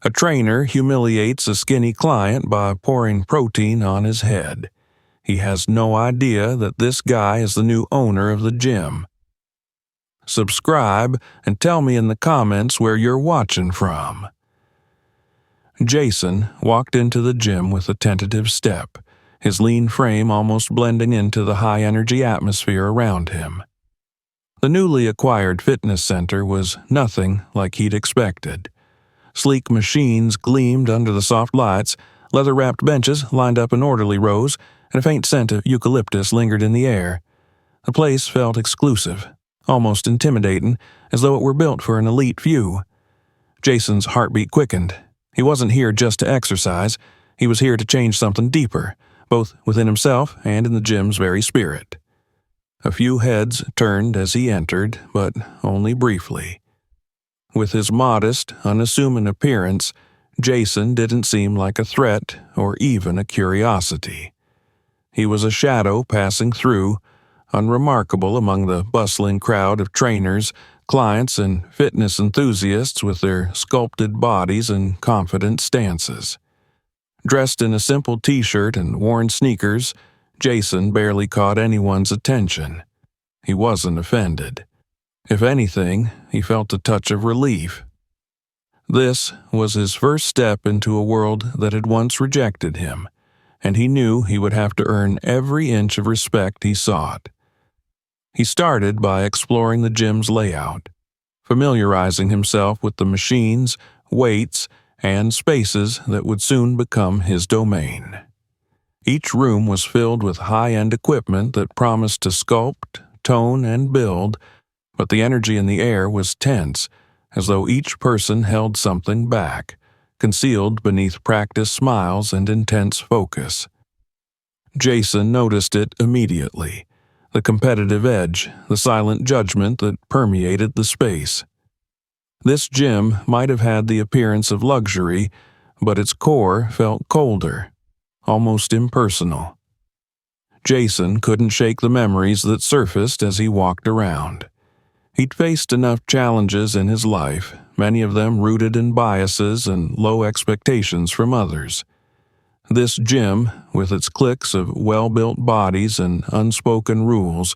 A trainer humiliates a skinny client by pouring protein on his head. He has no idea that this guy is the new owner of the gym. Subscribe and tell me in the comments where you're watching from. Jason walked into the gym with a tentative step, his lean frame almost blending into the high-energy atmosphere around him. The newly acquired fitness center was nothing like he'd expected. Sleek machines gleamed under the soft lights, leather-wrapped benches lined up in orderly rows, and a faint scent of eucalyptus lingered in the air. The place felt exclusive, almost intimidating, as though it were built for an elite few. Jason's heartbeat quickened. He wasn't here just to exercise. He was here to change something deeper, both within himself and in the gym's very spirit. A few heads turned as he entered, but only briefly. With his modest, unassuming appearance, Jason didn't seem like a threat or even a curiosity. He was a shadow passing through, unremarkable among the bustling crowd of trainers, clients, and fitness enthusiasts with their sculpted bodies and confident stances. Dressed in a simple t-shirt and worn sneakers, Jason barely caught anyone's attention. He wasn't offended. If anything, he felt a touch of relief. This was his first step into a world that had once rejected him, and he knew he would have to earn every inch of respect he sought. He started by exploring the gym's layout, familiarizing himself with the machines, weights, and spaces that would soon become his domain. Each room was filled with high-end equipment that promised to sculpt, tone, and build, but the energy in the air was tense, as though each person held something back, concealed beneath practiced smiles and intense focus. Jason noticed it immediately. The competitive edge, the silent judgment that permeated the space. This gym might have had the appearance of luxury, but its core felt colder, almost impersonal. Jason couldn't shake the memories that surfaced as he walked around. He'd faced enough challenges in his life, many of them rooted in biases and low expectations from others. This gym, with its cliques of well-built bodies and unspoken rules,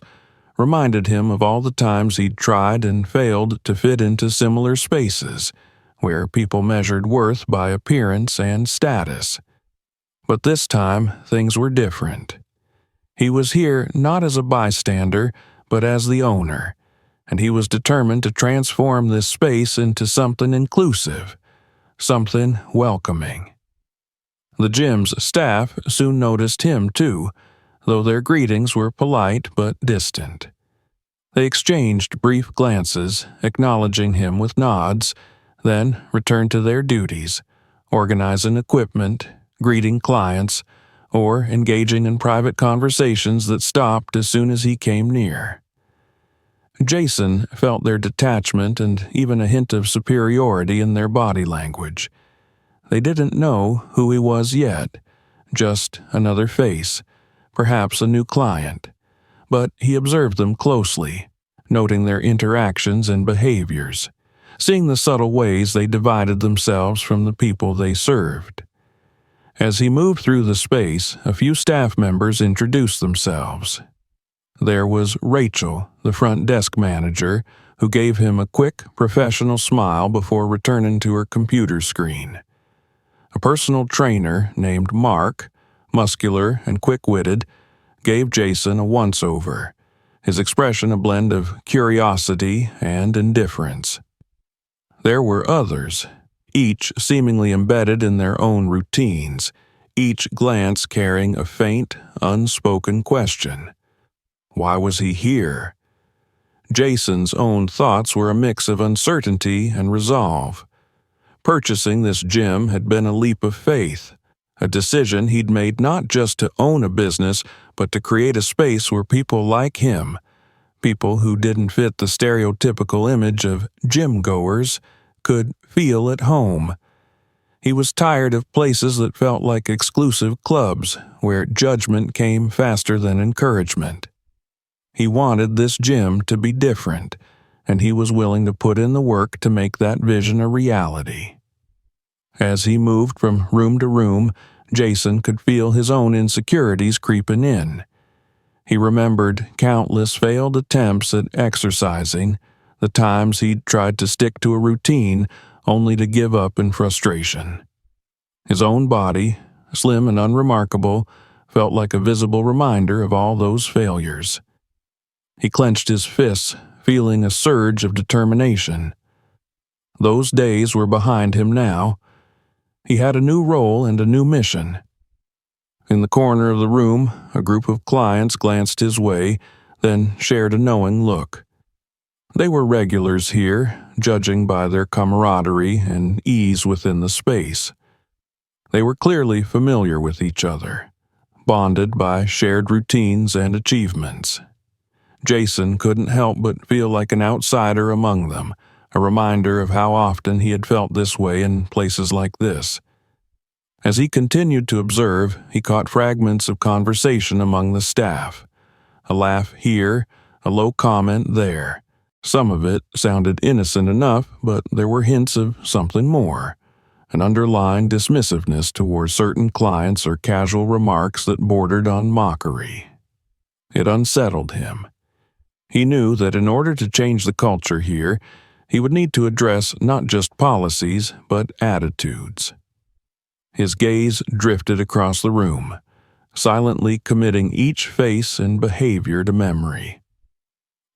reminded him of all the times he'd tried and failed to fit into similar spaces, where people measured worth by appearance and status. But this time, things were different. He was here not as a bystander, but as the owner, and he was determined to transform this space into something inclusive, something welcoming. The gym's staff soon noticed him too, though their greetings were polite but distant. They exchanged brief glances, acknowledging him with nods, then returned to their duties, organizing equipment, greeting clients, or engaging in private conversations that stopped as soon as he came near. Jason felt their detachment and even a hint of superiority in their body language. They didn't know who he was yet, just another face, perhaps a new client, but he observed them closely, noting their interactions and behaviors, seeing the subtle ways they divided themselves from the people they served. As he moved through the space, a few staff members introduced themselves. There was Rachel, the front desk manager, who gave him a quick, professional smile before returning to her computer screen. A personal trainer named Mark, muscular and quick-witted, gave Jason a once-over, his expression a blend of curiosity and indifference. There were others, each seemingly embedded in their own routines, each glance carrying a faint, unspoken question. Why was he here? Jason's own thoughts were a mix of uncertainty and resolve. Purchasing this gym had been a leap of faith, a decision he'd made not just to own a business, but to create a space where people like him, people who didn't fit the stereotypical image of gym-goers, could feel at home. He was tired of places that felt like exclusive clubs, where judgment came faster than encouragement. He wanted this gym to be different, and he was willing to put in the work to make that vision a reality. As he moved from room to room, Jason could feel his own insecurities creeping in. He remembered countless failed attempts at exercising, the times he'd tried to stick to a routine only to give up in frustration. His own body, slim and unremarkable, felt like a visible reminder of all those failures. He clenched his fists, feeling a surge of determination. Those days were behind him now. He had a new role and a new mission. In the corner of the room, a group of clients glanced his way, then shared a knowing look. They were regulars here, judging by their camaraderie and ease within the space. They were clearly familiar with each other, bonded by shared routines and achievements. Jason couldn't help but feel like an outsider among them, a reminder of how often he had felt this way in places like this. As he continued to observe, he caught fragments of conversation among the staff. A laugh here, a low comment there. Some of it sounded innocent enough, but there were hints of something more. An underlying dismissiveness towards certain clients or casual remarks that bordered on mockery. It unsettled him. He knew that in order to change the culture here, he would need to address not just policies, but attitudes. His gaze drifted across the room, silently committing each face and behavior to memory.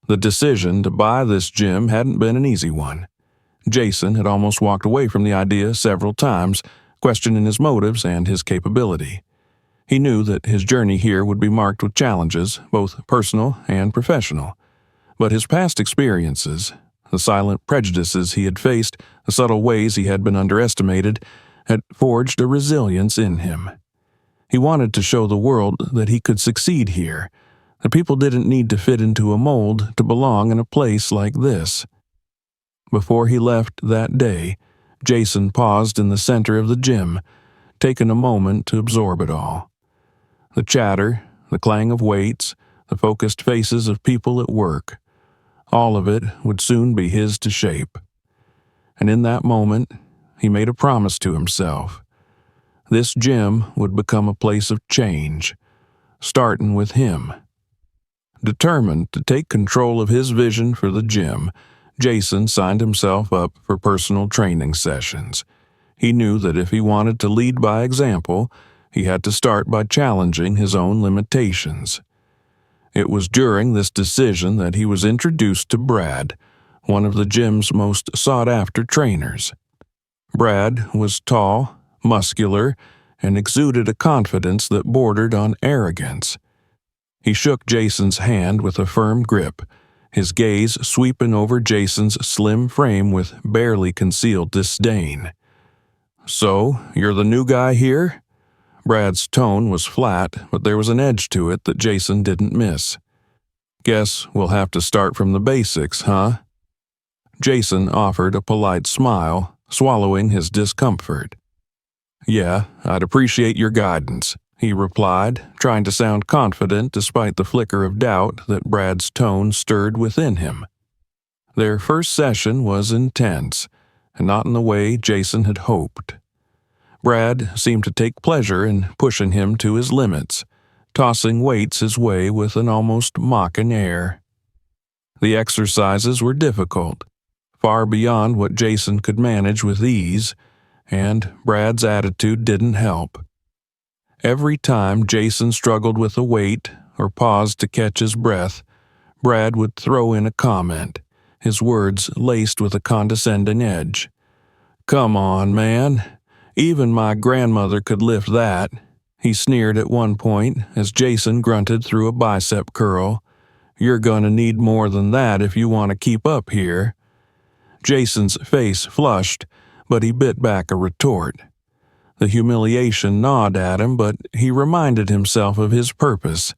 The decision to buy this gym hadn't been an easy one. Jason had almost walked away from the idea several times, questioning his motives and his capability. He knew that his journey here would be marked with challenges, both personal and professional. But his past experiences, the silent prejudices he had faced, the subtle ways he had been underestimated, had forged a resilience in him. He wanted to show the world that he could succeed here, that people didn't need to fit into a mold to belong in a place like this. Before he left that day, Jason paused in the center of the gym, taking a moment to absorb it all. The chatter, the clang of weights, the focused faces of people at work, all of it would soon be his to shape. And in that moment, he made a promise to himself. This gym would become a place of change, starting with him. Determined to take control of his vision for the gym, Jason signed himself up for personal training sessions. He knew that if he wanted to lead by example, he had to start by challenging his own limitations. It was during this decision that he was introduced to Brad, one of the gym's most sought-after trainers. Brad was tall, muscular, and exuded a confidence that bordered on arrogance. He shook Jason's hand with a firm grip, his gaze sweeping over Jason's slim frame with barely concealed disdain. "So, you're the new guy here?" Brad's tone was flat, but there was an edge to it that Jason didn't miss. "Guess we'll have to start from the basics, huh?" Jason offered a polite smile, swallowing his discomfort. "Yeah, I'd appreciate your guidance," he replied, trying to sound confident despite the flicker of doubt that Brad's tone stirred within him. Their first session was intense, and not in the way Jason had hoped. Brad seemed to take pleasure in pushing him to his limits, tossing weights his way with an almost mocking air. The exercises were difficult, far beyond what Jason could manage with ease, and Brad's attitude didn't help. Every time Jason struggled with a weight or paused to catch his breath, Brad would throw in a comment, his words laced with a condescending edge. "Come on, man. Even my grandmother could lift that," he sneered at one point as Jason grunted through a bicep curl. "You're gonna need more than that if you want to keep up here." Jason's face flushed, but he bit back a retort. The humiliation gnawed at him, but he reminded himself of his purpose.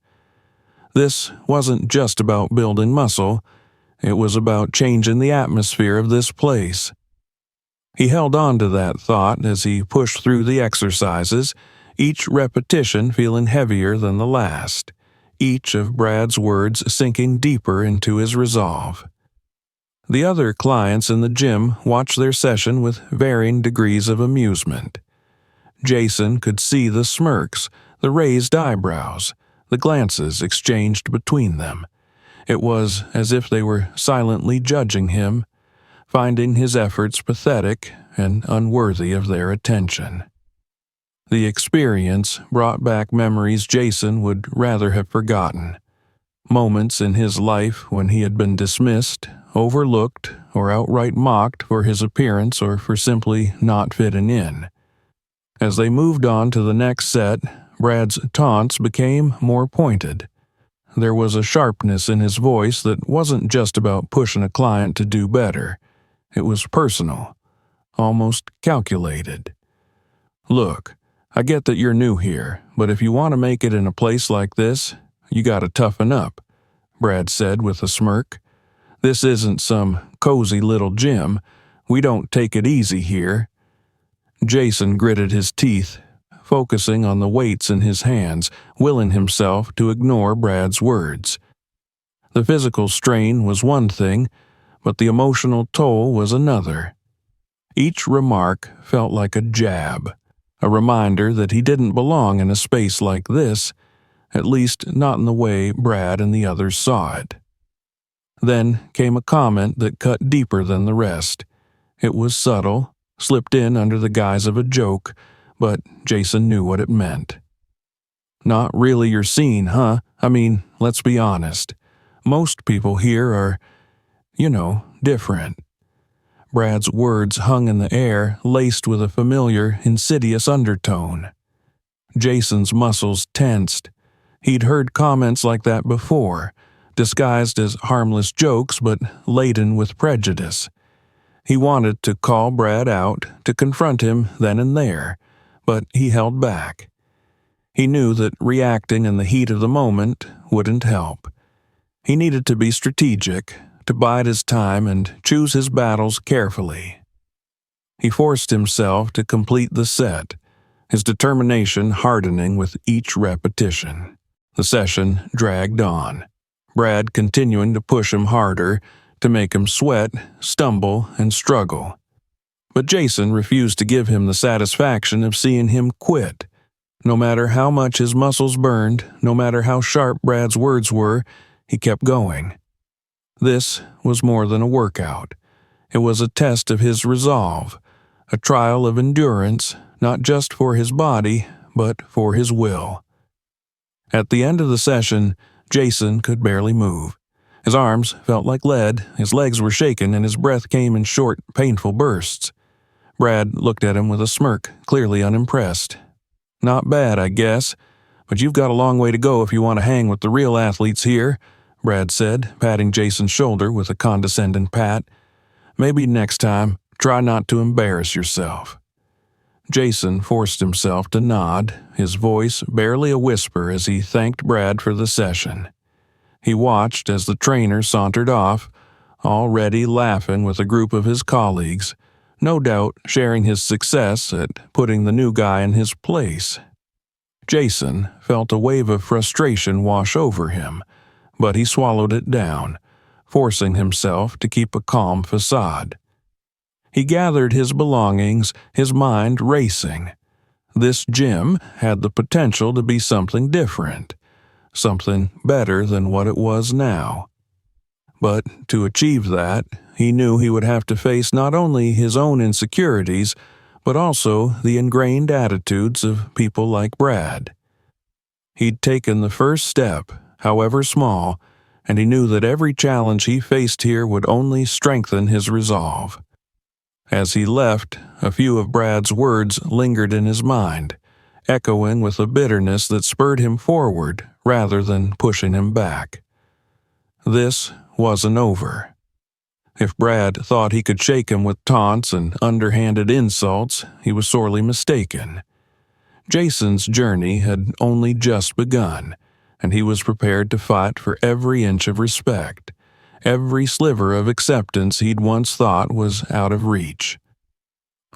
This wasn't just about building muscle, it was about changing the atmosphere of this place. He held on to that thought as he pushed through the exercises, each repetition feeling heavier than the last, each of Brad's words sinking deeper into his resolve. The other clients in the gym watched their session with varying degrees of amusement. Jason could see the smirks, the raised eyebrows, the glances exchanged between them. It was as if they were silently judging him, finding his efforts pathetic and unworthy of their attention. The experience brought back memories Jason would rather have forgotten. Moments in his life when he had been dismissed, overlooked, or outright mocked for his appearance or for simply not fitting in. As they moved on to the next set, Brad's taunts became more pointed. There was a sharpness in his voice that wasn't just about pushing a client to do better. It was personal, almost calculated. "Look, I get that you're new here, but if you want to make it in a place like this, you gotta toughen up," Brad said with a smirk. "This isn't some cozy little gym. We don't take it easy here." Jason gritted his teeth, focusing on the weights in his hands, willing himself to ignore Brad's words. The physical strain was one thing, but the emotional toll was another. Each remark felt like a jab, a reminder that he didn't belong in a space like this, at least not in the way Brad and the others saw it. Then came a comment that cut deeper than the rest. It was subtle, slipped in under the guise of a joke, but Jason knew what it meant. "Not really your scene, huh? I mean, let's be honest. Most people here are, different." Brad's words hung in the air, laced with a familiar, insidious undertone. Jason's muscles tensed. He'd heard comments like that before, disguised as harmless jokes but laden with prejudice. He wanted to call Brad out, to confront him then and there, but he held back. He knew that reacting in the heat of the moment wouldn't help. He needed to be strategic, to bide his time and choose his battles carefully. He forced himself to complete the set, his determination hardening with each repetition. The session dragged on, Brad continuing to push him harder, to make him sweat, stumble, and struggle. But Jason refused to give him the satisfaction of seeing him quit. No matter how much his muscles burned, no matter how sharp Brad's words were, he kept going. This was more than a workout. It was a test of his resolve, a trial of endurance, not just for his body, but for his will. At the end of the session, Jason could barely move. His arms felt like lead, his legs were shaking, and his breath came in short, painful bursts. Brad looked at him with a smirk, clearly unimpressed. "Not bad, I guess, but you've got a long way to go if you want to hang with the real athletes here," Brad said, patting Jason's shoulder with a condescending pat. "Maybe next time, try not to embarrass yourself." Jason forced himself to nod, his voice barely a whisper as he thanked Brad for the session. He watched as the trainer sauntered off, already laughing with a group of his colleagues, no doubt sharing his success at putting the new guy in his place. Jason felt a wave of frustration wash over him, but he swallowed it down, forcing himself to keep a calm facade. He gathered his belongings, his mind racing. This gym had the potential to be something different, something better than what it was now. But to achieve that, he knew he would have to face not only his own insecurities, but also the ingrained attitudes of people like Brad. He'd taken the first step, however small, and he knew that every challenge he faced here would only strengthen his resolve. As he left, a few of Brad's words lingered in his mind, echoing with a bitterness that spurred him forward rather than pushing him back. This wasn't over. If Brad thought he could shake him with taunts and underhanded insults, he was sorely mistaken. Jason's journey had only just begun, and he was prepared to fight for every inch of respect, every sliver of acceptance he'd once thought was out of reach.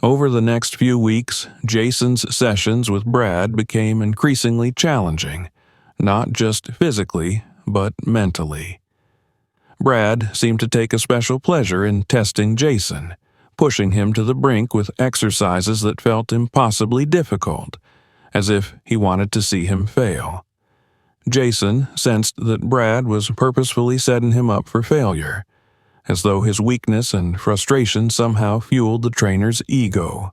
Over the next few weeks, Jason's sessions with Brad became increasingly challenging, not just physically, but mentally. Brad seemed to take a special pleasure in testing Jason, pushing him to the brink with exercises that felt impossibly difficult, as if he wanted to see him fail. Jason sensed that Brad was purposefully setting him up for failure, as though his weakness and frustration somehow fueled the trainer's ego.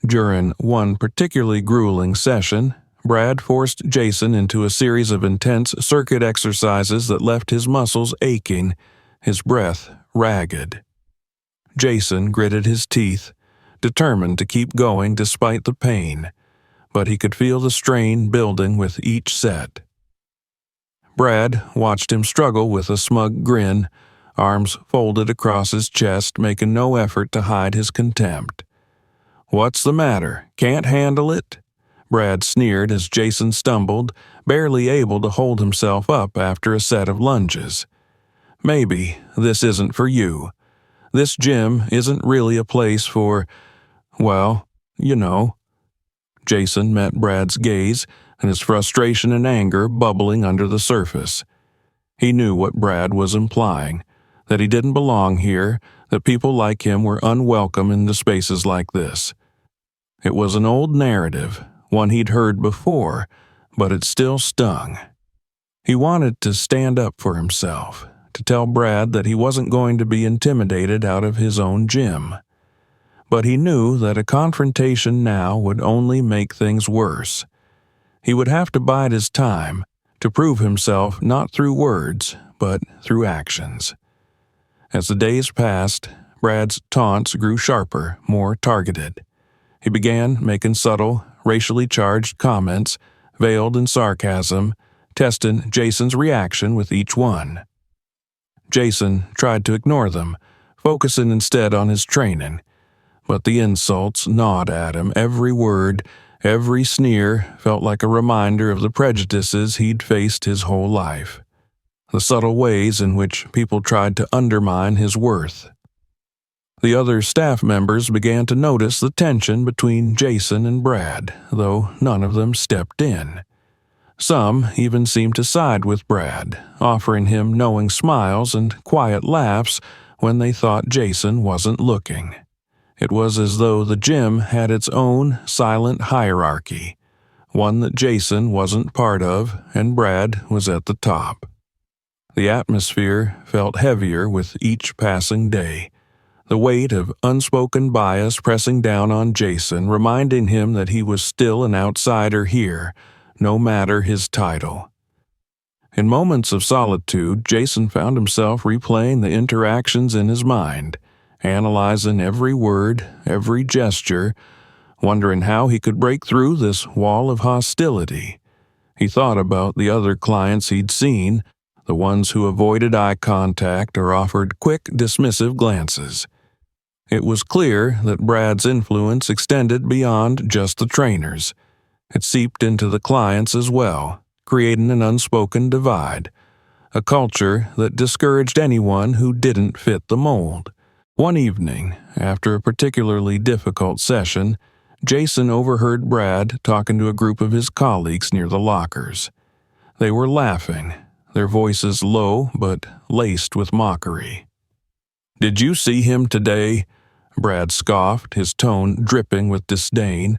During one particularly grueling session, Brad forced Jason into a series of intense circuit exercises that left his muscles aching, his breath ragged. Jason gritted his teeth, determined to keep going despite the pain, but he could feel the strain building with each set. Brad watched him struggle with a smug grin, arms folded across his chest, making no effort to hide his contempt. "What's the matter? Can't handle it?" Brad sneered as Jason stumbled, barely able to hold himself up after a set of lunges. "Maybe this isn't for you. This gym isn't really a place for, well, you know." Jason met Brad's gaze, and his frustration and anger bubbling under the surface. He knew what Brad was implying, that he didn't belong here, that people like him were unwelcome in the spaces like this. It was an old narrative, one he'd heard before, but it still stung. He wanted to stand up for himself, to tell Brad that he wasn't going to be intimidated out of his own gym. But he knew that a confrontation now would only make things worse. He would have to bide his time, to prove himself not through words, but through actions. As the days passed, Brad's taunts grew sharper, more targeted. He began making subtle, racially charged comments, veiled in sarcasm, testing Jason's reaction with each one. Jason tried to ignore them, focusing instead on his training, but the insults gnawed at him. Every word, every sneer felt like a reminder of the prejudices he'd faced his whole life, the subtle ways in which people tried to undermine his worth. The other staff members began to notice the tension between Jason and Brad, though none of them stepped in. Some even seemed to side with Brad, offering him knowing smiles and quiet laughs when they thought Jason wasn't looking. It was as though the gym had its own silent hierarchy, one that Jason wasn't part of, and Brad was at the top. The atmosphere felt heavier with each passing day, the weight of unspoken bias pressing down on Jason, reminding him that he was still an outsider here, no matter his title. In moments of solitude, Jason found himself replaying the interactions in his mind, analyzing every word, every gesture, wondering how he could break through this wall of hostility. He thought about the other clients he'd seen, the ones who avoided eye contact or offered quick, dismissive glances. It was clear that Brad's influence extended beyond just the trainers. It seeped into the clients as well, creating an unspoken divide, a culture that discouraged anyone who didn't fit the mold. One evening, after a particularly difficult session, Jason overheard Brad talking to a group of his colleagues near the lockers. They were laughing, their voices low but laced with mockery. "Did you see him today?" Brad scoffed, his tone dripping with disdain.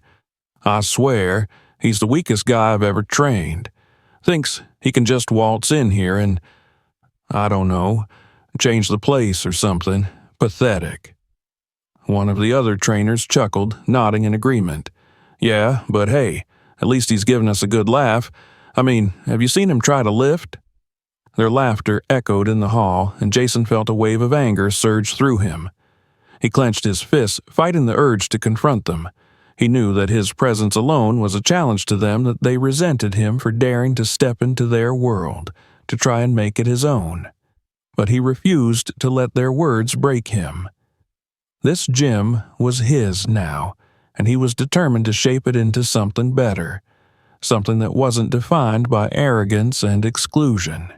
"I swear, he's the weakest guy I've ever trained. Thinks he can just waltz in here and, I don't know, change the place or something. Pathetic." One of the other trainers chuckled, nodding in agreement. "Yeah, but hey, at least he's giving us a good laugh. I mean, have you seen him try to lift?" Their laughter echoed in the hall, and Jason felt a wave of anger surge through him. He clenched his fists, fighting the urge to confront them. He knew that his presence alone was a challenge to them, that they resented him for daring to step into their world, to try and make it his own. But he refused to let their words break him. This gym was his now, and he was determined to shape it into something better, something that wasn't defined by arrogance and exclusion.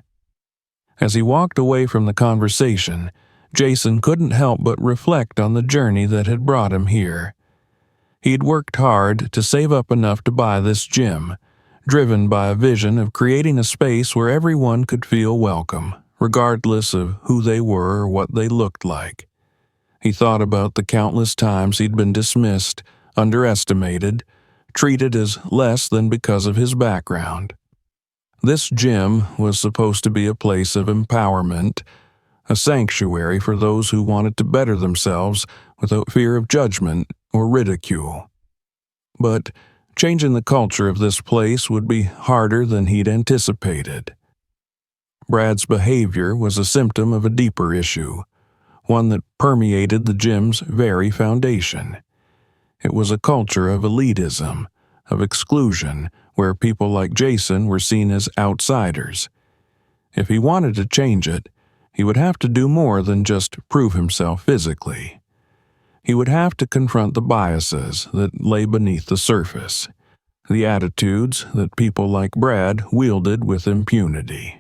As he walked away from the conversation, Jason couldn't help but reflect on the journey that had brought him here. He'd worked hard to save up enough to buy this gym, driven by a vision of creating a space where everyone could feel welcome, regardless of who they were or what they looked like. He thought about the countless times he'd been dismissed, underestimated, treated as less than because of his background. This gym was supposed to be a place of empowerment, a sanctuary for those who wanted to better themselves without fear of judgment or ridicule. But changing the culture of this place would be harder than he'd anticipated. Brad's behavior was a symptom of a deeper issue, one that permeated the gym's very foundation. It was a culture of elitism, of exclusion, where people like Jason were seen as outsiders. If he wanted to change it, he would have to do more than just prove himself physically. He would have to confront the biases that lay beneath the surface, the attitudes that people like Brad wielded with impunity.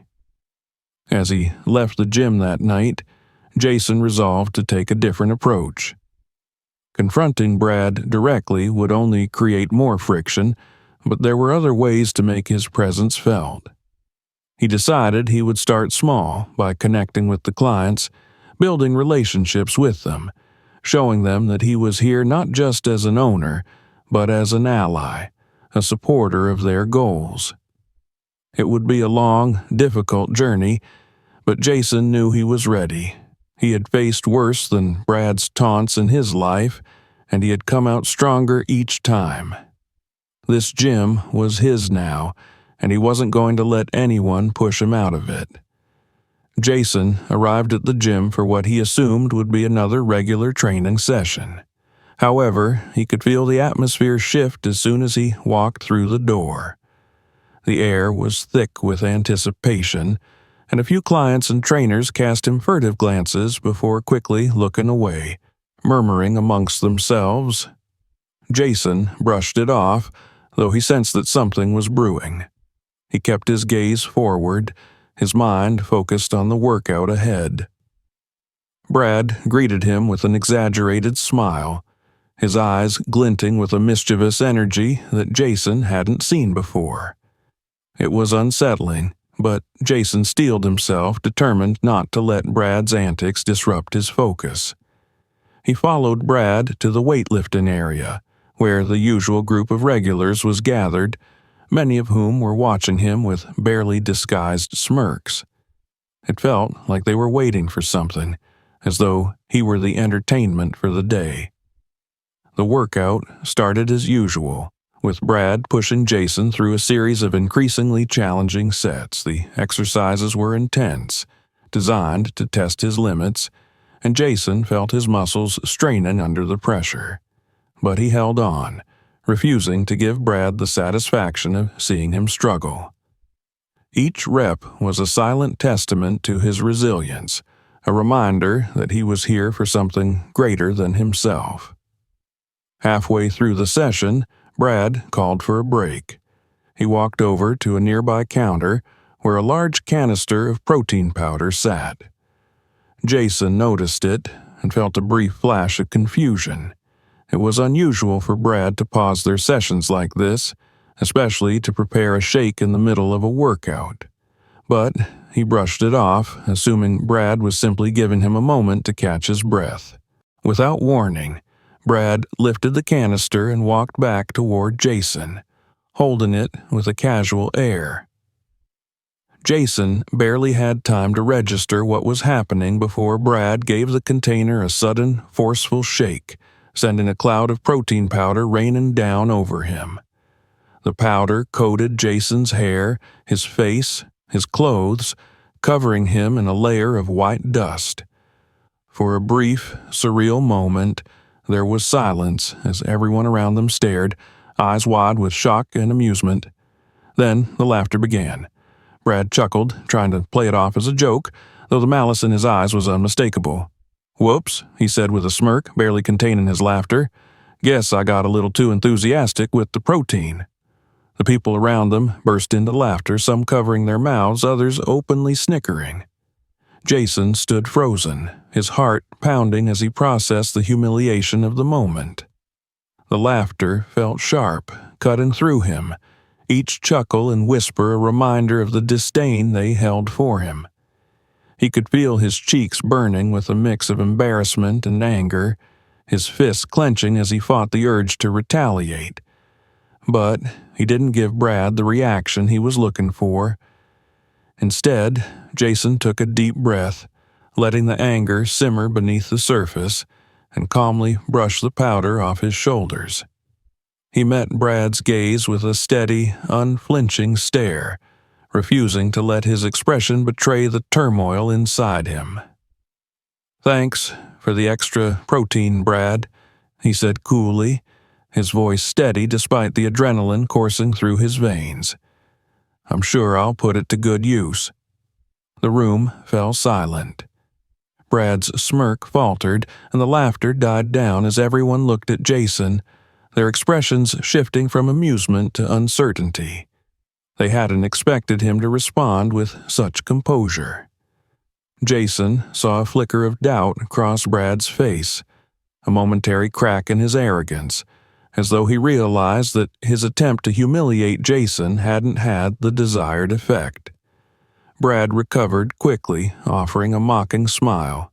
As he left the gym that night, Jason resolved to take a different approach. Confronting Brad directly would only create more friction, but there were other ways to make his presence felt. He decided he would start small by connecting with the clients, building relationships with them, showing them that he was here not just as an owner, but as an ally, a supporter of their goals. It would be a long, difficult journey, but Jason knew he was ready. He had faced worse than Brad's taunts in his life, and he had come out stronger each time. This gym was his now, and he wasn't going to let anyone push him out of it. Jason arrived at the gym for what he assumed would be another regular training session. However, he could feel the atmosphere shift as soon as he walked through the door. The air was thick with anticipation, and a few clients and trainers cast him furtive glances before quickly looking away, murmuring amongst themselves. Jason brushed it off, though he sensed that something was brewing. He kept his gaze forward, his mind focused on the workout ahead. Brad greeted him with an exaggerated smile, his eyes glinting with a mischievous energy that Jason hadn't seen before. It was unsettling, but Jason steeled himself, determined not to let Brad's antics disrupt his focus. He followed Brad to the weightlifting area, where the usual group of regulars was gathered, many of whom were watching him with barely disguised smirks. It felt like they were waiting for something, as though he were the entertainment for the day. The workout started as usual, with Brad pushing Jason through a series of increasingly challenging sets. The exercises were intense, designed to test his limits, and Jason felt his muscles straining under the pressure. But he held on, refusing to give Brad the satisfaction of seeing him struggle. Each rep was a silent testament to his resilience, a reminder that he was here for something greater than himself. Halfway through the session, Brad called for a break. He walked over to a nearby counter where a large canister of protein powder sat. Jason noticed it and felt a brief flash of confusion. It was unusual for Brad to pause their sessions like this, especially to prepare a shake in the middle of a workout. But he brushed it off, assuming Brad was simply giving him a moment to catch his breath. Without warning, Brad lifted the canister and walked back toward Jason, holding it with a casual air. Jason barely had time to register what was happening before Brad gave the container a sudden, forceful shake, sending a cloud of protein powder raining down over him. The powder coated Jason's hair, his face, his clothes, covering him in a layer of white dust. For a brief, surreal moment, there was silence as everyone around them stared, eyes wide with shock and amusement. Then the laughter began. Brad chuckled, trying to play it off as a joke, though the malice in his eyes was unmistakable. "Whoops," he said with a smirk, barely containing his laughter. "Guess I got a little too enthusiastic with the protein." The people around them burst into laughter, some covering their mouths, others openly snickering. Jason stood frozen, his heart pounding as he processed the humiliation of the moment. The laughter felt sharp, cutting through him, each chuckle and whisper a reminder of the disdain they held for him. He could feel his cheeks burning with a mix of embarrassment and anger, his fists clenching as he fought the urge to retaliate. But he didn't give Brad the reaction he was looking for. Instead, Jason took a deep breath, letting the anger simmer beneath the surface, and calmly brushed the powder off his shoulders. He met Brad's gaze with a steady, unflinching stare, refusing to let his expression betray the turmoil inside him. "Thanks for the extra protein, Brad," he said coolly, his voice steady despite the adrenaline coursing through his veins. "I'm sure I'll put it to good use." The room fell silent. Brad's smirk faltered, and the laughter died down as everyone looked at Jason, their expressions shifting from amusement to uncertainty. They hadn't expected him to respond with such composure. Jason saw a flicker of doubt cross Brad's face, a momentary crack in his arrogance, as though he realized that his attempt to humiliate Jason hadn't had the desired effect. Brad recovered quickly, offering a mocking smile.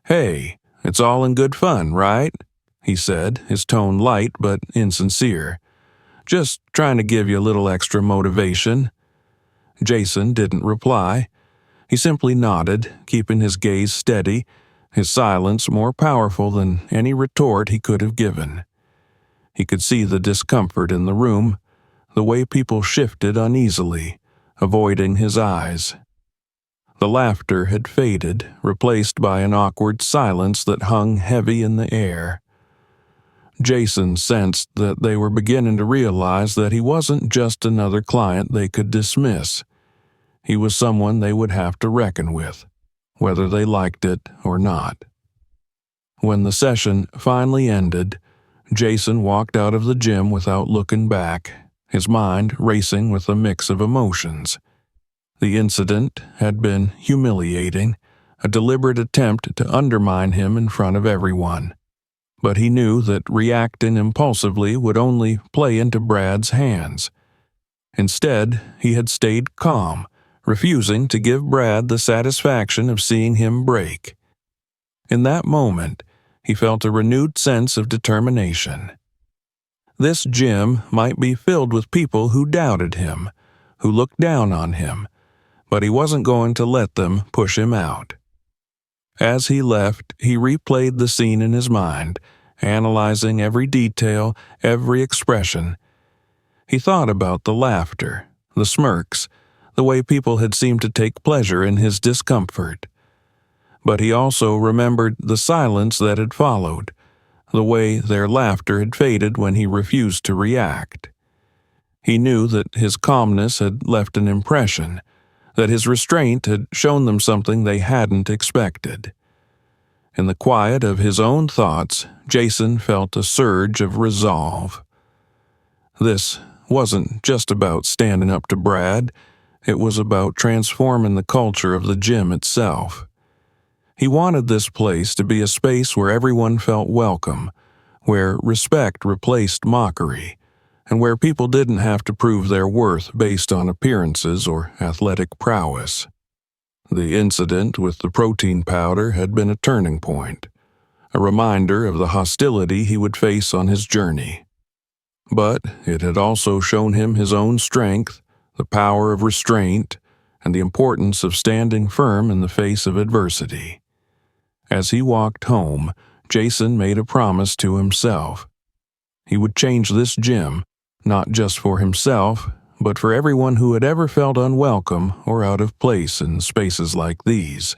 "Hey, it's all in good fun, right?" he said, his tone light but insincere. "Just trying to give you a little extra motivation." Jason didn't reply. He simply nodded, keeping his gaze steady, his silence more powerful than any retort he could have given. He could see the discomfort in the room, the way people shifted uneasily, avoiding his eyes. The laughter had faded, replaced by an awkward silence that hung heavy in the air. Jason sensed that they were beginning to realize that he wasn't just another client they could dismiss. He was someone they would have to reckon with, whether they liked it or not. When the session finally ended, Jason walked out of the gym without looking back, his mind racing with a mix of emotions. The incident had been humiliating, a deliberate attempt to undermine him in front of everyone. But he knew that reacting impulsively would only play into Brad's hands. Instead, he had stayed calm, refusing to give Brad the satisfaction of seeing him break. In that moment, he felt a renewed sense of determination. This gym might be filled with people who doubted him, who looked down on him, but he wasn't going to let them push him out. As he left, he replayed the scene in his mind, analyzing every detail, every expression. He thought about the laughter, the smirks, the way people had seemed to take pleasure in his discomfort. But he also remembered the silence that had followed, the way their laughter had faded when he refused to react. He knew that his calmness had left an impression, that his restraint had shown them something they hadn't expected. In the quiet of his own thoughts, Jason felt a surge of resolve. This wasn't just about standing up to Brad, it was about transforming the culture of the gym itself. He wanted this place to be a space where everyone felt welcome, where respect replaced mockery, and where people didn't have to prove their worth based on appearances or athletic prowess. The incident with the protein powder had been a turning point, a reminder of the hostility he would face on his journey. But it had also shown him his own strength, the power of restraint, and the importance of standing firm in the face of adversity. As he walked home, Jason made a promise to himself. He would change this gym, not just for himself, but for everyone who had ever felt unwelcome or out of place in spaces like these.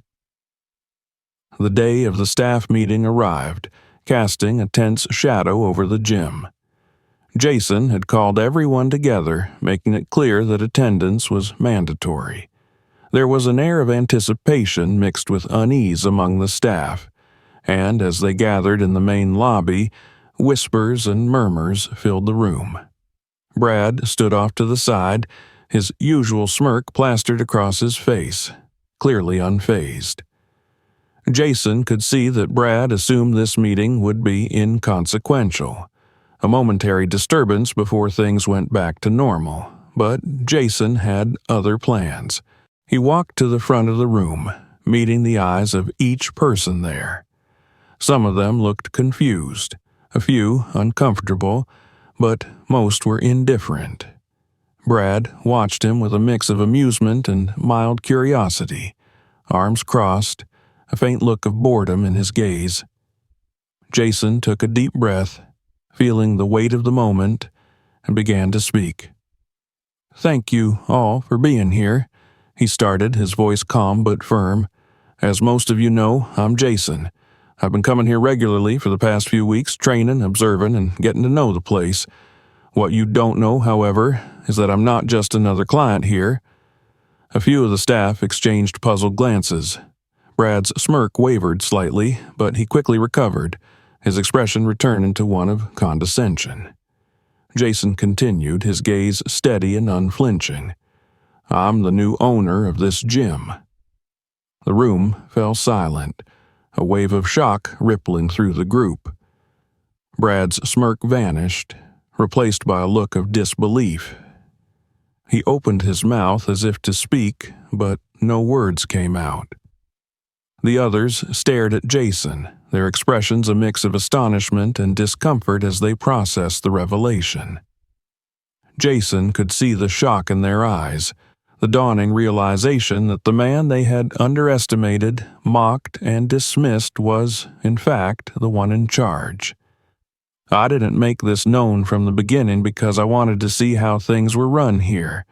The day of the staff meeting arrived, casting a tense shadow over the gym. Jason had called everyone together, making it clear that attendance was mandatory. There was an air of anticipation mixed with unease among the staff, and as they gathered in the main lobby, whispers and murmurs filled the room. Brad stood off to the side, his usual smirk plastered across his face, clearly unfazed. Jason could see that Brad assumed this meeting would be inconsequential, a momentary disturbance before things went back to normal, but Jason had other plans. He walked to the front of the room, meeting the eyes of each person there. Some of them looked confused, a few uncomfortable, but most were indifferent. Brad watched him with a mix of amusement and mild curiosity, arms crossed, a faint look of boredom in his gaze. Jason took a deep breath, feeling the weight of the moment, and began to speak. "Thank you all for being here," he started, his voice calm but firm. "As most of you know, I'm Jason. I've been coming here regularly for the past few weeks, training, observing, and getting to know the place. What you don't know, however, is that I'm not just another client here." A few of the staff exchanged puzzled glances. Brad's smirk wavered slightly, but he quickly recovered, his expression returning to one of condescension. Jason continued, his gaze steady and unflinching. "I'm the new owner of this gym." The room fell silent, a wave of shock rippling through the group. Brad's smirk vanished, replaced by a look of disbelief. He opened his mouth as if to speak, but no words came out. The others stared at Jason, their expressions a mix of astonishment and discomfort as they processed the revelation. Jason could see the shock in their eyes, the dawning realization that the man they had underestimated, mocked, and dismissed was, in fact, the one in charge. "I didn't make this known from the beginning because I wanted to see how things were run here,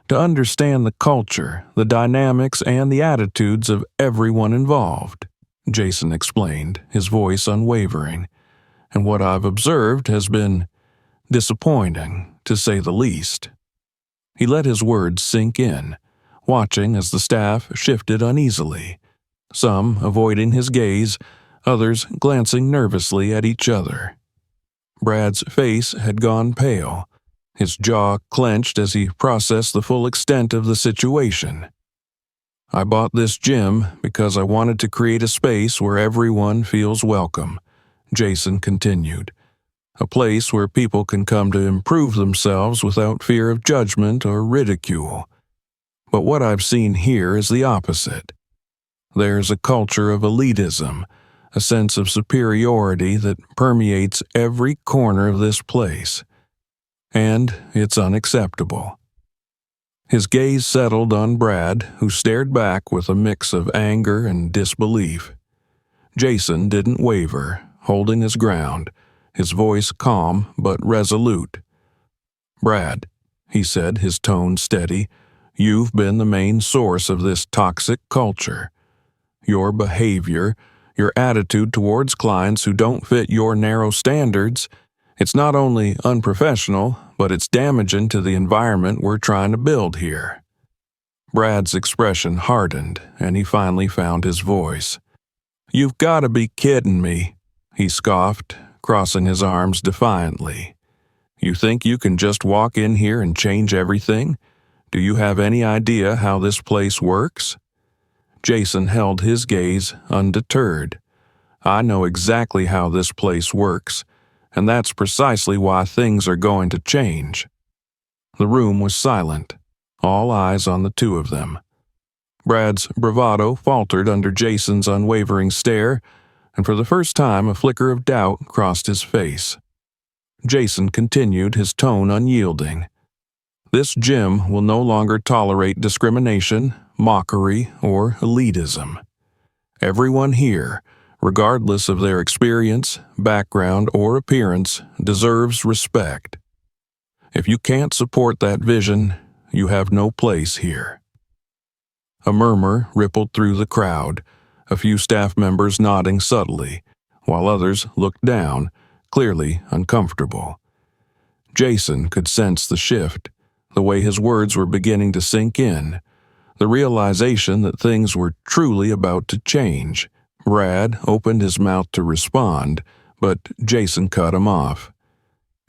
to understand the culture, the dynamics, and the attitudes of everyone involved," Jason explained, his voice unwavering. "And what I've observed has been disappointing, to say the least." He let his words sink in, watching as the staff shifted uneasily, some avoiding his gaze, others glancing nervously at each other. Brad's face had gone pale, his jaw clenched as he processed the full extent of the situation. "I bought this gym because I wanted to create a space where everyone feels welcome," Jason continued. "A place where people can come to improve themselves without fear of judgment or ridicule. But what I've seen here is the opposite. There's a culture of elitism, a sense of superiority that permeates every corner of this place. And it's unacceptable." His gaze settled on Brad, who stared back with a mix of anger and disbelief. Jason didn't waver, holding his ground, his voice calm but resolute. "Brad," he said, his tone steady, "you've been the main source of this toxic culture. Your behavior, your attitude towards clients who don't fit your narrow standards, it's not only unprofessional, but it's damaging to the environment we're trying to build here." Brad's expression hardened, and he finally found his voice. "You've got to be kidding me," he scoffed, crossing his arms defiantly. "You think you can just walk in here and change everything? Do you have any idea how this place works?" Jason held his gaze undeterred. "I know exactly how this place works, and that's precisely why things are going to change." The room was silent, all eyes on the two of them. Brad's bravado faltered under Jason's unwavering stare, and for the first time a flicker of doubt crossed his face. Jason continued, his tone unyielding. "This gym will no longer tolerate discrimination, mockery, or elitism. Everyone here, regardless of their experience, background, or appearance, deserves respect. If you can't support that vision, you have no place here." A murmur rippled through the crowd, a few staff members nodding subtly, while others looked down, clearly uncomfortable. Jason could sense the shift, the way his words were beginning to sink in, the realization that things were truly about to change. Brad opened his mouth to respond, but Jason cut him off.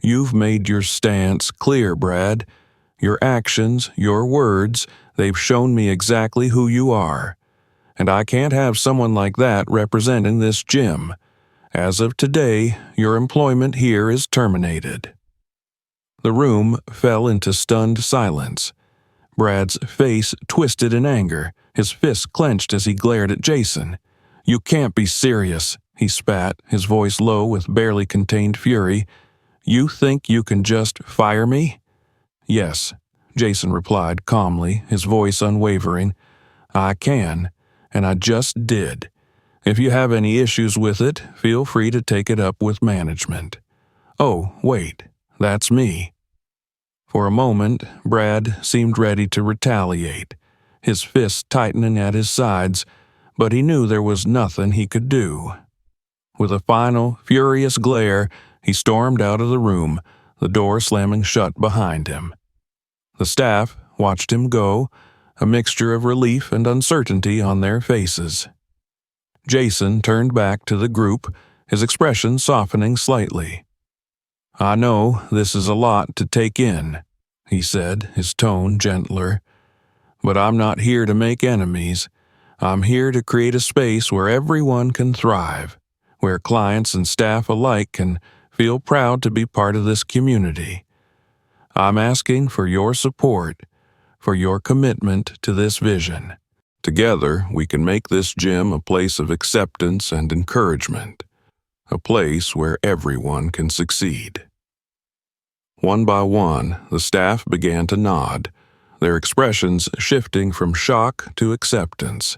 "You've made your stance clear, Brad. Your actions, your words, they've shown me exactly who you are. And I can't have someone like that representing this gym. As of today, your employment here is terminated." The room fell into stunned silence. Brad's face twisted in anger, His fists clenched as he glared at Jason. "You can't be serious," he spat, his voice low with barely contained fury. "You think you can just fire me?" "Yes," Jason replied calmly, his voice unwavering. "I can, and I just did. If you have any issues with it, feel free to take it up with management." "Oh, wait, that's me." For a moment, Brad seemed ready to retaliate, his fists tightening at his sides, but he knew there was nothing he could do. With a final, furious glare, he stormed out of the room, the door slamming shut behind him. The staff watched him go, a mixture of relief and uncertainty on their faces. Jason turned back to the group, his expression softening slightly. "I know this is a lot to take in," he said, his tone gentler. "But I'm not here to make enemies. I'm here to create a space where everyone can thrive, where clients and staff alike can feel proud to be part of this community. I'm asking for your support, for your commitment to this vision. Together, we can make this gym a place of acceptance and encouragement, a place where everyone can succeed." One by one, the staff began to nod, their expressions shifting from shock to acceptance.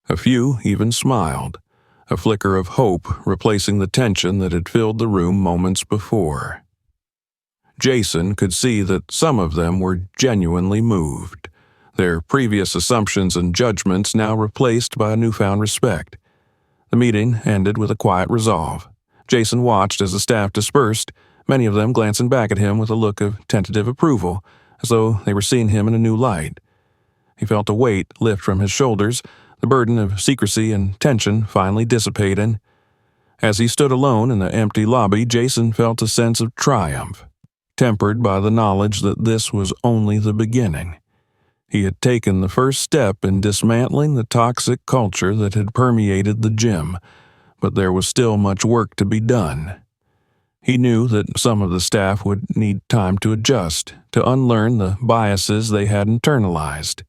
A few even smiled, a flicker of hope replacing the tension that had filled the room moments before. Jason could see that some of them were genuinely moved, their previous assumptions and judgments now replaced by a newfound respect. The meeting ended with a quiet resolve. Jason watched as the staff dispersed, many of them glancing back at him with a look of tentative approval, as though they were seeing him in a new light. He felt a weight lift from his shoulders, the burden of secrecy and tension finally dissipating. As he stood alone in the empty lobby, Jason felt a sense of triumph, tempered by the knowledge that this was only the beginning. He had taken the first step in dismantling the toxic culture that had permeated the gym, but there was still much work to be done. He knew that some of the staff would need time to adjust, to unlearn the biases they had internalized.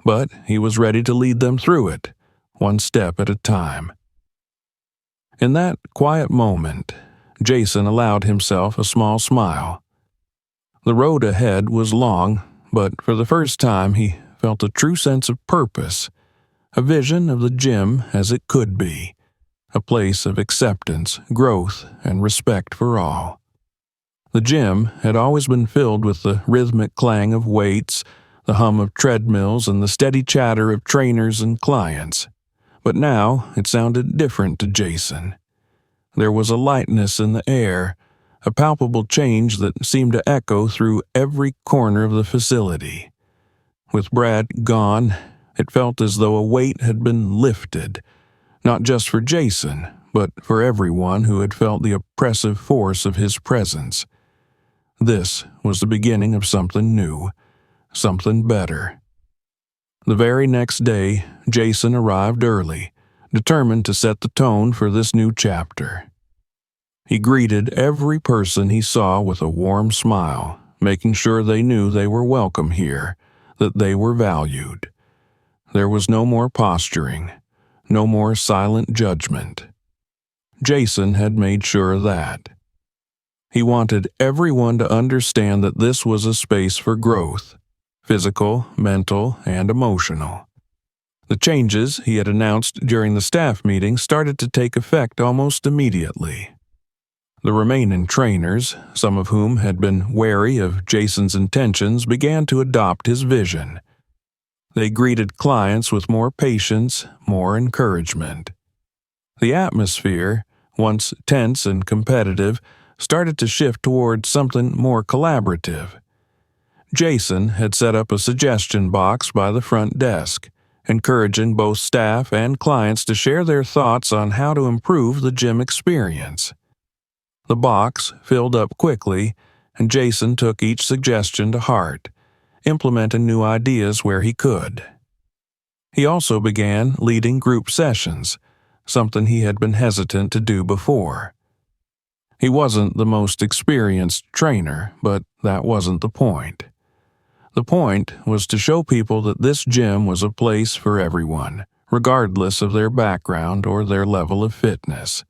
But he was ready to lead them through it, one step at a time. In that quiet moment, Jason allowed himself a small smile. The road ahead was long, but for the first time he felt a true sense of purpose, a vision of the gym as it could be, a place of acceptance, growth, and respect for all. The gym had always been filled with the rhythmic clang of weights, the hum of treadmills, and the steady chatter of trainers and clients. But now it sounded different to Jason. There was a lightness in the air, a palpable change that seemed to echo through every corner of the facility. With Brad gone, it felt as though a weight had been lifted, not just for Jason, but for everyone who had felt the oppressive force of his presence. This was the beginning of something new, something better. The very next day, Jason arrived early, determined to set the tone for this new chapter. He greeted every person he saw with a warm smile, making sure they knew they were welcome here, that they were valued. There was no more posturing, no more silent judgment. Jason had made sure of that. He wanted everyone to understand that this was a space for growth, physical, mental, and emotional. The changes he had announced during the staff meeting started to take effect almost immediately. The remaining trainers, some of whom had been wary of Jason's intentions, began to adopt his vision. They greeted clients with more patience, more encouragement. The atmosphere, once tense and competitive, started to shift towards something more collaborative. Jason had set up a suggestion box by the front desk, encouraging both staff and clients to share their thoughts on how to improve the gym experience. The box filled up quickly, and Jason took each suggestion to heart, implementing new ideas where he could. He also began leading group sessions, something he had been hesitant to do before. He wasn't the most experienced trainer, but that wasn't the point. The point was to show people that this gym was a place for everyone, regardless of their background or their level of fitness.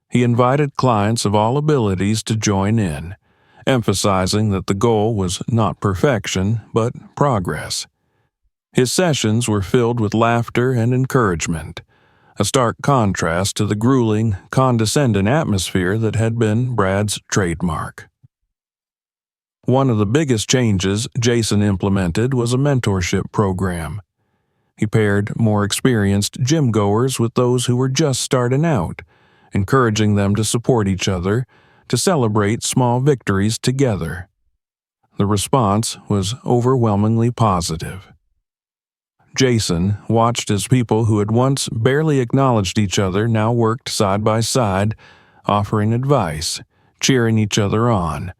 He invited clients of all abilities to join in, emphasizing that the goal was not perfection, but progress. His sessions were filled with laughter and encouragement, a stark contrast to the grueling, condescending atmosphere that had been Brad's trademark. One of the biggest changes Jason implemented was a mentorship program. He paired more experienced gym-goers with those who were just starting out, encouraging them to support each other, to celebrate small victories together. The response was overwhelmingly positive. Jason watched as people who had once barely acknowledged each other now worked side by side, offering advice, cheering each other on,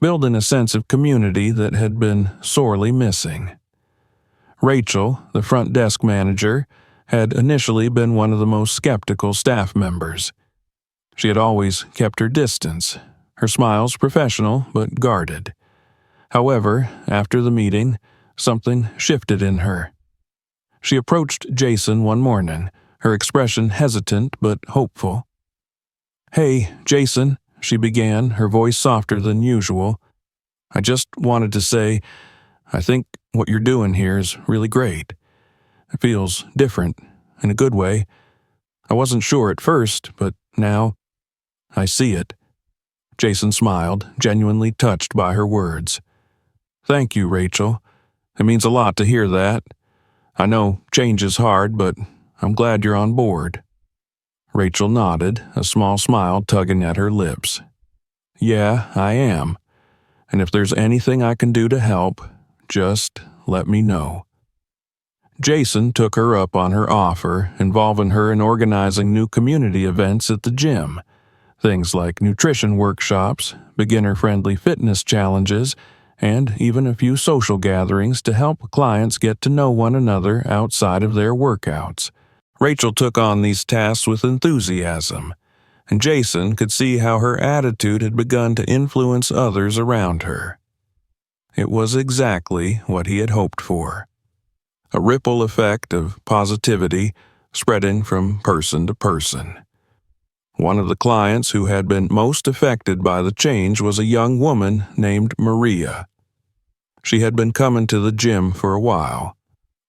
building a sense of community that had been sorely missing. Rachel, the front desk manager, had initially been one of the most skeptical staff members. She had always kept her distance, her smiles professional but guarded. However, after the meeting, something shifted in her. She approached Jason one morning, her expression hesitant but hopeful. "Hey, Jason," she began, her voice softer than usual. "I just wanted to say, I think what you're doing here is really great. It feels different, in a good way. I wasn't sure at first, but now I see it." Jason smiled, genuinely touched by her words. "Thank you, Rachel. It means a lot to hear that. I know change is hard, but I'm glad you're on board." Rachel nodded, a small smile tugging at her lips. "Yeah, I am. And if there's anything I can do to help, just let me know." Jason took her up on her offer, involving her in organizing new community events at the gym. Things like nutrition workshops, beginner-friendly fitness challenges, and even a few social gatherings to help clients get to know one another outside of their workouts. Rachel took on these tasks with enthusiasm, and Jason could see how her attitude had begun to influence others around her. It was exactly what he had hoped for. A ripple effect of positivity spreading from person to person. One of the clients who had been most affected by the change was a young woman named Maria. She had been coming to the gym for a while,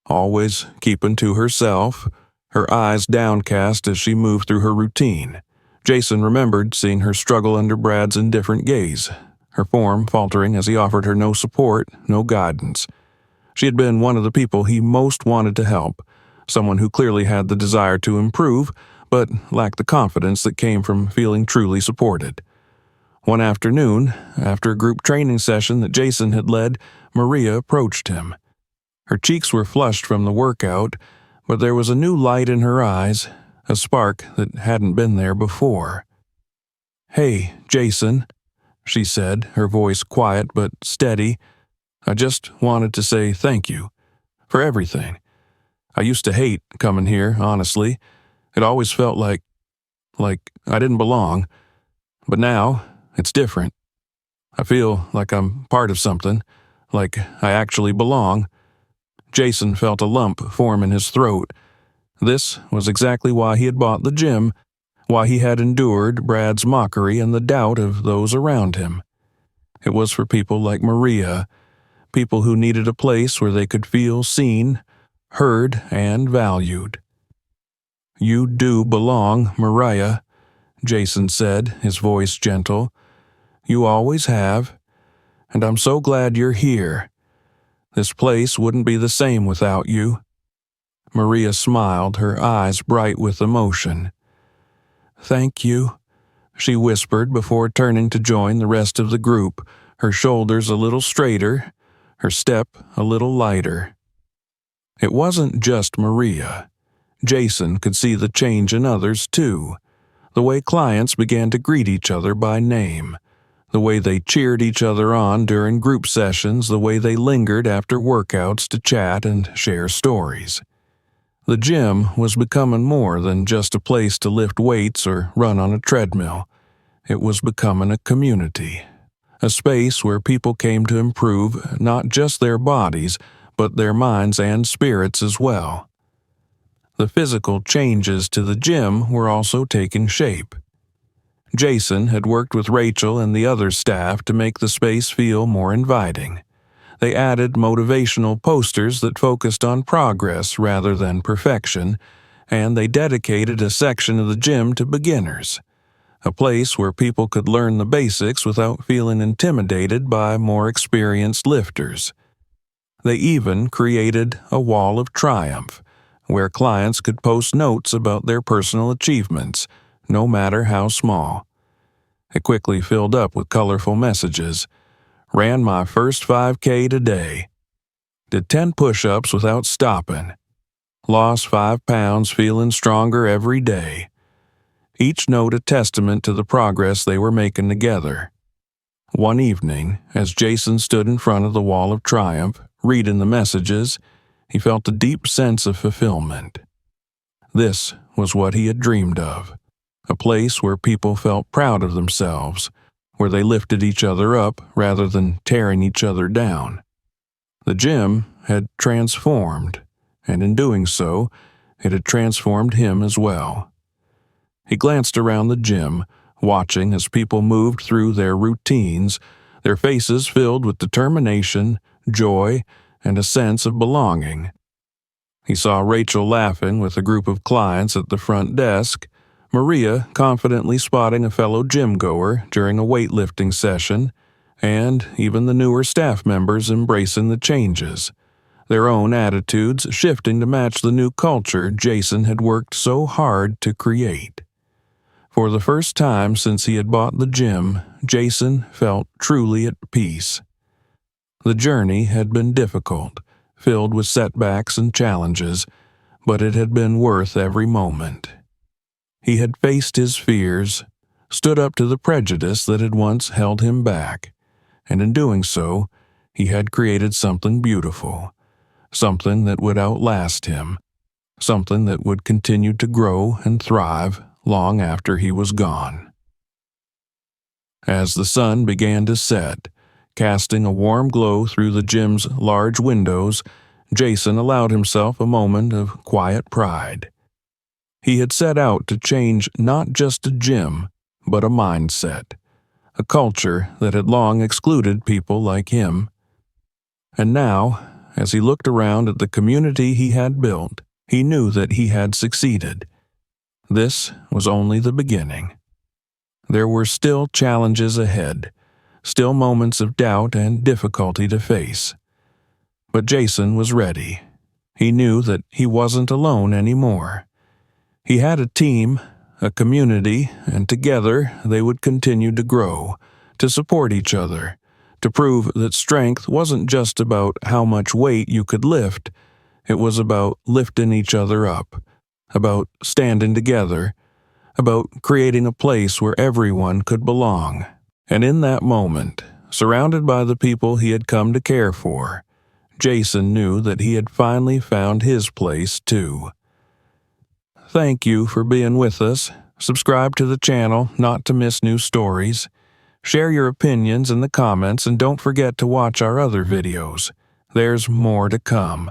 always keeping to herself, her eyes downcast as she moved through her routine. Jason remembered seeing her struggle under Brad's indifferent gaze, her form faltering as he offered her no support, no guidance. She had been one of the people he most wanted to help, someone who clearly had the desire to improve, but lacked the confidence that came from feeling truly supported. One afternoon, after a group training session that Jason had led, Maria approached him. Her cheeks were flushed from the workout, but there was a new light in her eyes, a spark that hadn't been there before. "Hey, Jason," she said, her voice quiet but steady. "I just wanted to say thank you for everything. I used to hate coming here, honestly. It always felt like I didn't belong. But now, it's different. I feel like I'm part of something, like I actually belong." Jason felt a lump form in his throat. This was exactly why he had bought the gym, why he had endured Brad's mockery and the doubt of those around him. It was for people like Maria, people who needed a place where they could feel seen, heard, and valued. "You do belong, Mariah," Jason said, his voice gentle. "You always have, and I'm so glad you're here. This place wouldn't be the same without you." Maria smiled, her eyes bright with emotion. "Thank you," she whispered before turning to join the rest of the group, her shoulders a little straighter, her step a little lighter. It wasn't just Maria. Jason could see the change in others, too. The way clients began to greet each other by name. The way they cheered each other on during group sessions, the way they lingered after workouts to chat and share stories. The gym was becoming more than just a place to lift weights or run on a treadmill. It was becoming a community. a space where people came to improve not just their bodies, but their minds and spirits as well. The physical changes to the gym were also taking shape. Jason had worked with Rachel and the other staff to make the space feel more inviting. They added motivational posters that focused on progress rather than perfection, and they dedicated a section of the gym to beginners, a place where people could learn the basics without feeling intimidated by more experienced lifters. They even created a wall of triumph, where clients could post notes about their personal achievements, no matter how small. It quickly filled up with colorful messages. Ran my first 5K today. Did 10 push-ups without stopping. Lost 5 pounds feeling stronger every day. Each note a testament to the progress they were making together. One evening, as Jason stood in front of the wall of triumph, reading the messages, he felt a deep sense of fulfillment. This was what he had dreamed of, a place where people felt proud of themselves, where they lifted each other up rather than tearing each other down. The gym had transformed, and in doing so, it had transformed him as well. He glanced around the gym, watching as people moved through their routines, their faces filled with determination, joy, and a sense of belonging. He saw Rachel laughing with a group of clients at the front desk, Maria confidently spotting a fellow gym-goer during a weightlifting session, and even the newer staff members embracing the changes, their own attitudes shifting to match the new culture Jason had worked so hard to create. For the first time since he had bought the gym, Jason felt truly at peace. The journey had been difficult, filled with setbacks and challenges, but it had been worth every moment. He had faced his fears, stood up to the prejudice that had once held him back, and in doing so, he had created something beautiful, something that would outlast him, something that would continue to grow and thrive long after he was gone. As the sun began to set, casting a warm glow through the gym's large windows, Jason allowed himself a moment of quiet pride. He had set out to change not just a gym, but a mindset, a culture that had long excluded people like him. And now, as he looked around at the community he had built, he knew that he had succeeded. This was only the beginning. There were still challenges ahead, still moments of doubt and difficulty to face. But Jason was ready. He knew that he wasn't alone anymore. He had a team, a community, and together they would continue to grow, to support each other, to prove that strength wasn't just about how much weight you could lift, it was about lifting each other up, about standing together, about creating a place where everyone could belong. And in that moment, surrounded by the people he had come to care for, Jason knew that he had finally found his place too. Thank you for being with us. Subscribe to the channel not to miss new stories. Share your opinions in the comments and don't forget to watch our other videos. There's more to come.